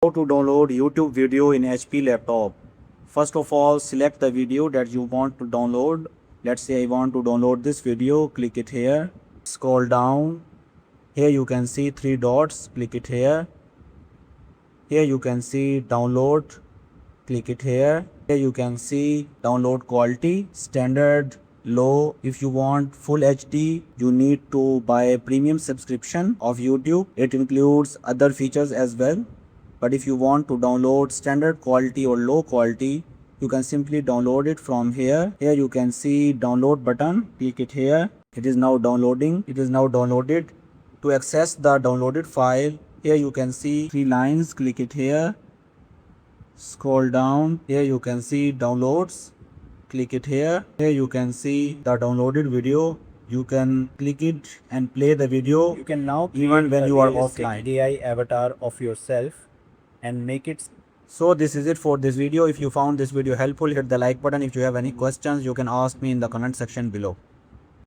How to download YouTube video in HP laptop. First of all, select the video that you want to download. Let's say I want to download this video. Click it here. Scroll down. Here you can see three dots. Click it here. Here you can see download. Click it here. Here you can see download quality, standard, low. If you want full HD, you need to buy premium subscription of YouTube. It includes other features as well. But if you want to download standard quality or low quality, you can simply download it from here. Here you can see download button. Click it here. It is now downloading. It is now downloaded. To access the downloaded file, here you can see three lines. Click it here. Scroll down. Here you can see downloads. Click it here. Here you can see the downloaded video. You can click it and play the video. You can now even when create you a are realistic offline. AI avatar of yourself and make it. So this is it for this video. If you found this video helpful, hit the like button. If you have any questions, you can ask me in the comment section below.